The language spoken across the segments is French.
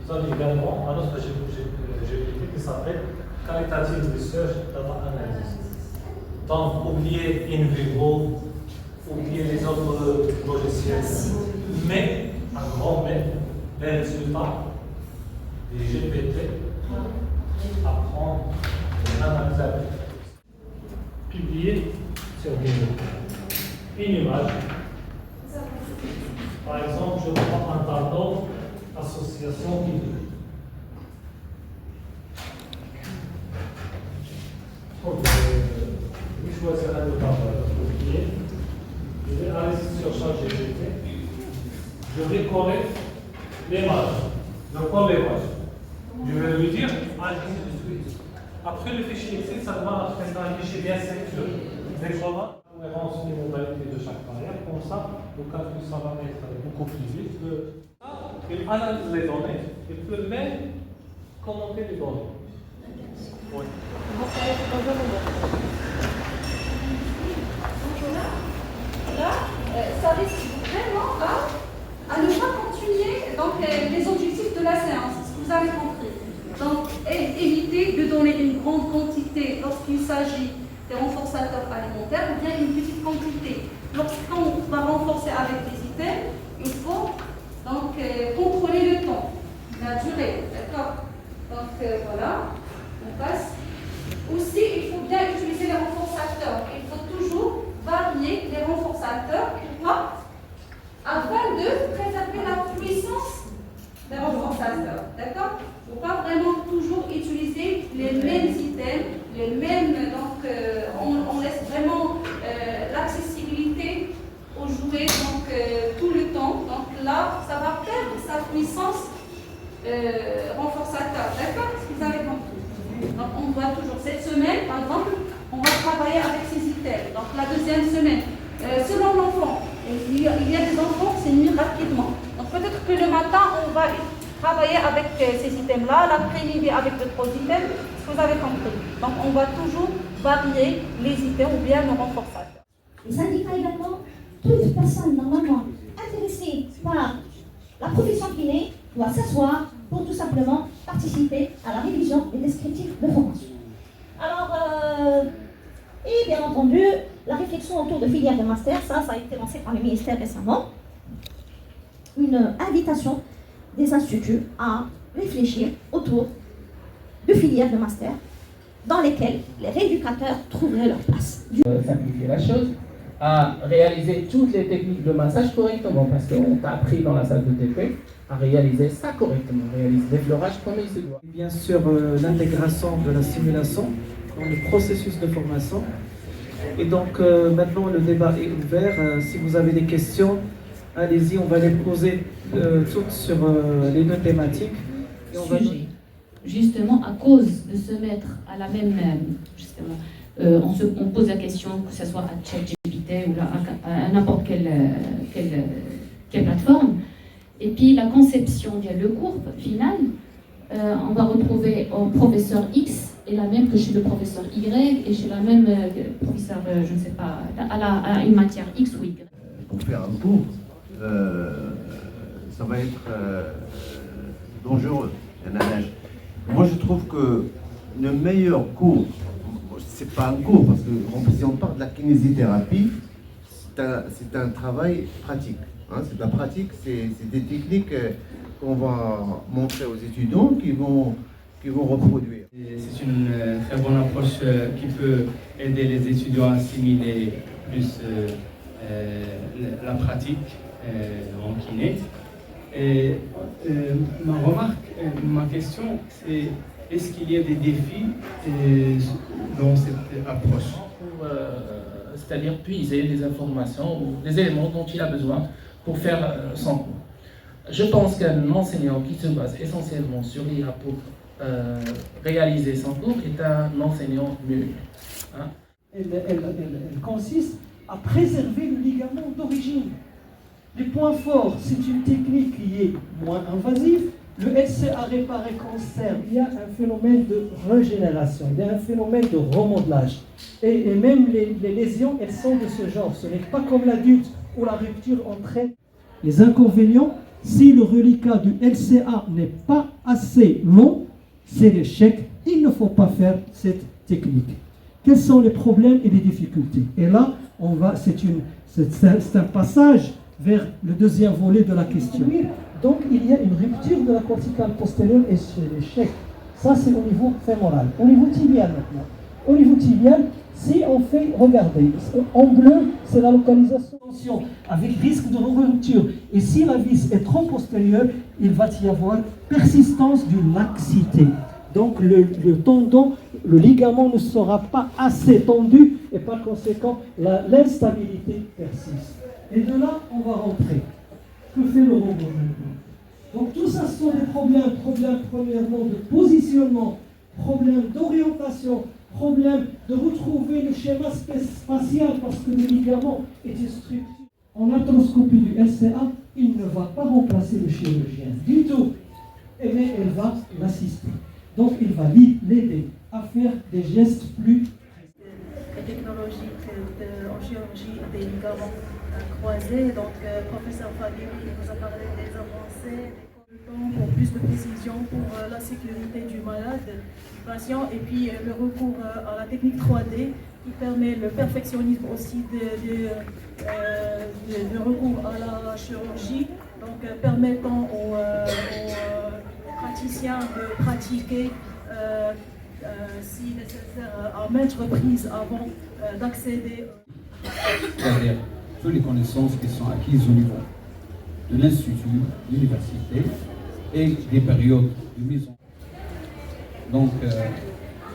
Nous avons également un autre GPT qui s'appelle Qualitative Research Data Analysis. Donc, oubliez InVivo, oubliez les autres logiciels, mais, un grand mais, les résultats des GPT apprendre et analyser avec. Publier sur une image. Par exemple, je prends un tableau association publique. Je vais choisir un tableau publié. Je vais aller sur ChatGPT. Je vais coller l'image. Je colle l'image. Je vais lui dire, ainsi de suite. Après le fichier Excel, ça doit être un fichier bien sécurisé. Dès qu'on va renseigner les modalités de chaque barrière, comme ça, le calcul ça va être beaucoup plus vite. Il analyse les données, il peut même commenter les données. Oui. Là, ça risque vraiment à ne pas continuer donc, les objectifs de la séance, ce que vous avez compris. Donc, éviter de donner une grande quantité lorsqu'il s'agit des renforçateurs alimentaires ou bien une petite quantité. Lorsqu'on va renforcer avec des items, il faut donc contrôler le temps, la durée, d'accord? Donc voilà, on passe. Aussi, il faut bien utiliser les renforçateurs. Il faut toujours varier les renforçateurs. Pourquoi? Afin de préserver la puissance des renforçateurs, d'accord? Il ne faut pas vraiment toujours utiliser les mêmes items, les mêmes, donc on laisse vraiment l'accessibilité aux jouets donc, tout le temps. Donc là, ça va perdre sa puissance renforçateur. D'accord? Est-ce que vous avez compris? Donc on doit toujours, cette semaine, par exemple, on va travailler avec ces items. Donc la deuxième semaine, selon l'enfant, il y a des enfants qui s'énuient rapidement. Donc peut-être que le matin, on va travailler avec ces items-là, l'après-midi avec d'autres items. Est-ce que vous avez compris? Donc on va toujours varier les items ou bien le renforçateur. Les syndicats également, toute personne normalement intéressée par la profession kiné doit s'asseoir pour tout simplement participer à la révision des descriptifs de formation. Alors, et bien entendu, la réflexion autour de filières de master, ça a été lancé par le ministère récemment. Une invitation des instituts à réfléchir autour de filières de master dans lesquelles les rééducateurs trouveraient leur place. Simplifier la chose, à réaliser toutes les techniques de massage correctement, parce qu'on t'a appris dans la salle de TP à réaliser ça correctement, réaliser l'effleurage comme il se doit. Bien sûr, l'intégration de la simulation dans le processus de formation. Et donc maintenant le débat est ouvert. Si vous avez des questions, allez-y, on va les poser toutes sur les deux thématiques. Et on va... Justement, à cause de se mettre à la même, justement, on pose la question, que ce soit à ChatGPT ou à n'importe quelle plateforme. Et puis la conception, le cours final, on va retrouver au professeur X est la même que chez le professeur Y et chez la même professeur, je ne sais pas, à une matière X ou Y. Pour faire un cours, ça va être dangereux, un âge. Moi, je trouve que le meilleur cours, c'est pas un cours, parce que si on parle de la kinésithérapie, c'est un travail pratique. Hein, c'est de la pratique, c'est des techniques qu'on va montrer aux étudiants qui vont reproduire. C'est une très bonne approche qui peut aider les étudiants à assimiler plus la pratique en kiné. Et ma remarque, ma question, c'est est-ce qu'il y a des défis dans cette approche? C'est-à-dire puiser des informations ou des éléments dont il a besoin pour faire son cours. Je pense qu'un enseignant qui se base essentiellement sur l'IA pour réaliser son cours est un enseignant nul. Hein? Elle consiste à préserver le ligament d'origine. Les points forts, c'est une technique qui est moins invasive. Le LCA réparé conserve. Il y a un phénomène de régénération, il y a un phénomène de remodelage. Et même les lésions, elles sont de ce genre. Ce n'est pas comme l'adulte où la rupture entraîne. Les inconvénients, si le reliquat du LCA n'est pas assez long, c'est l'échec. Il ne faut pas faire cette technique. Quels sont les problèmes et les difficultés? Et là, c'est un passage vers le deuxième volet de la question. Donc, il y a une rupture de la corticale postérieure et c'est l'échec. Ça, c'est au niveau fémoral. Au niveau tibial maintenant. Au niveau tibial, si on fait, regardez, en bleu, c'est la localisation avec risque de rupture. Et si la vis est trop postérieure, il va y avoir persistance d'une laxité. Donc, le tendon, le ligament ne sera pas assez tendu et par conséquent, l'instabilité persiste. Et de là, on va rentrer. Que fait le robot maintenant? Donc tout ça, ce sont des problèmes premièrement de positionnement, problèmes d'orientation, problèmes de retrouver le schéma spatial parce que le ligament est une structure. En arthroscopie du LCA, il ne va pas remplacer le chirurgien du tout, mais elle va l'assister. Donc il va l'aider à faire des gestes plus technologiques en chirurgie des ligaments croisés. Donc, professeur Fabien nous a parlé des avancées, des temps pour plus de précision pour la sécurité du malade, du patient, et puis le recours à la technique 3D qui permet le perfectionnisme aussi de recours à la chirurgie, donc permettant aux praticiens de pratiquer si nécessaire à maintes reprises avant d'accéder. Derrière toutes les connaissances qui sont acquises au niveau de l'institut, de l'université et des périodes de mise en. Donc,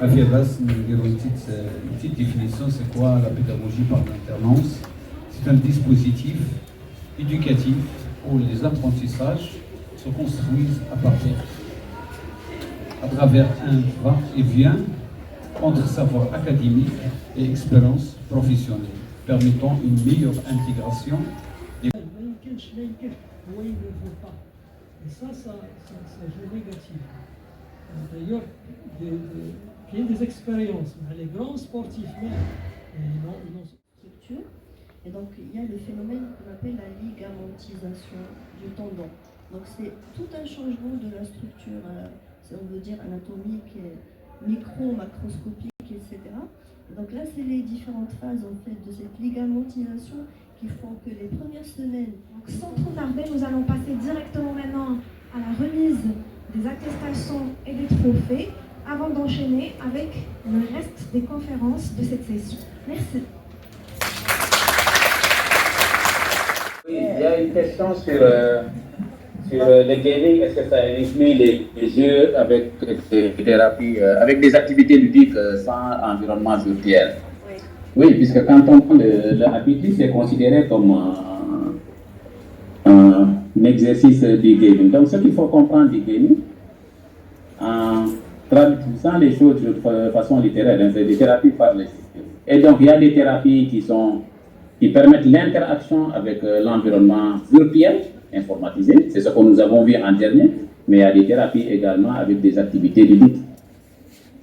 à Fiabas, nous avons une petite définition, c'est quoi la pédagogie par l'alternance? C'est un dispositif éducatif où les apprentissages se construisent à travers un va-et-vient entre savoir académique et expérience professionnelle, permettant une meilleure intégration. Et ça joue négatif. D'ailleurs, il y a des expériences, les grands sportifs même, ils ont structure. Et donc, il y a le phénomène qu'on appelle la ligamentalisation du tendon. Donc, c'est tout un changement de la structure, on veut dire anatomique, macroscopique, etc. Donc là, c'est les différentes phases en fait de cette ligamentalisation qui font que les premières semaines. Donc, sans trop tarder, nous allons passer directement maintenant à la remise des attestations et des trophées avant d'enchaîner avec le reste des conférences de cette session. Merci. Oui, il y a une question sur le gaming. Est-ce que ça inclut les jeux avec des thérapies, avec des activités ludiques sans environnement virtuel? Oui, puisque quand on prend le Habitus, c'est considéré comme un exercice du gaming. Donc, ce qu'il faut comprendre du gaming, en traduisant les choses de façon littéraire, c'est des thérapies par les systèmes. Et donc, il y a des thérapies qui permettent l'interaction avec l'environnement virtuel, informatisé. C'est ce que nous avons vu en dernier. Mais il y a des thérapies également avec des activités ludiques.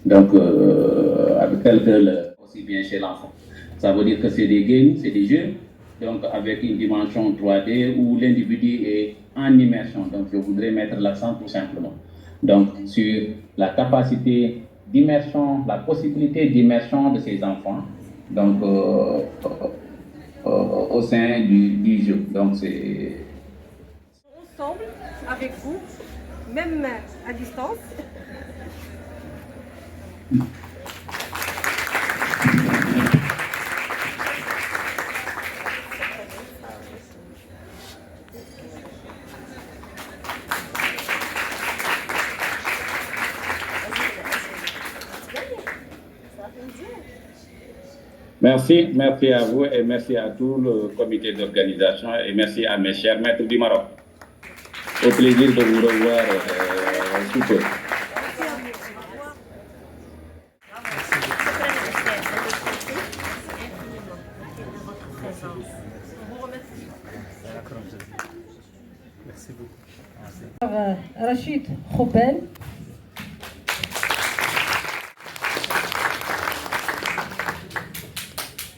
Donc, avec tel que aussi bien chez l'enfant. Ça veut dire que c'est des games, c'est des jeux, donc avec une dimension 3D où l'individu est en immersion. Donc, je voudrais mettre l'accent tout simplement. Donc, sur la capacité d'immersion, la possibilité d'immersion de ces enfants, donc au sein du jeu. Donc, c'est ensemble, avec vous, même à distance. Merci à vous et merci à tout le comité d'organisation et merci à mes chers maîtres du Maroc. Au plaisir de vous revoir sous peu. Merci beaucoup. Rachid Khoubel.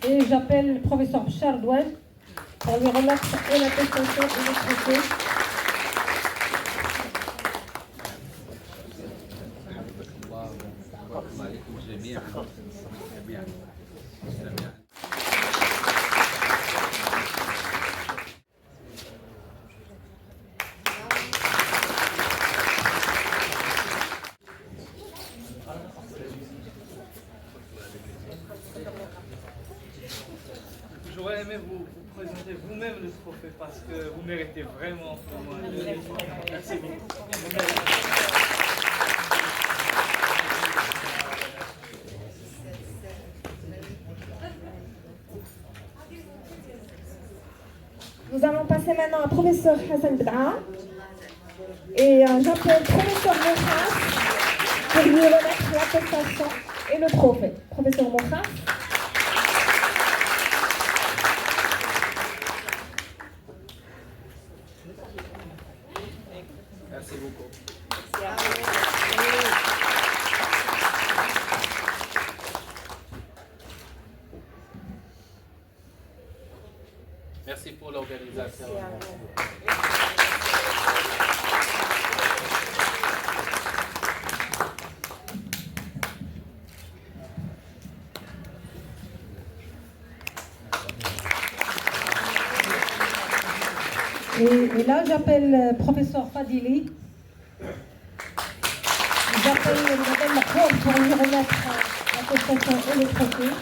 Et j'appelle le professeur Chardouane pour lui remettre et l'attestation et le trophée. J'aurais aimé vous présenter vous-même le trophée parce que vous méritez vraiment. Merci beaucoup. Nous allons passer maintenant à professeur Hassan Bda. Et j'appelle professeur Mokhas pour lui remettre l'attestation et le trophée. Professeur Mokhas. Merci beaucoup. Merci pour l'organisation. Et là, j'appelle professeur Fadili. J'appelle Madame Macron pour lui remettre l'attestation et le trophée.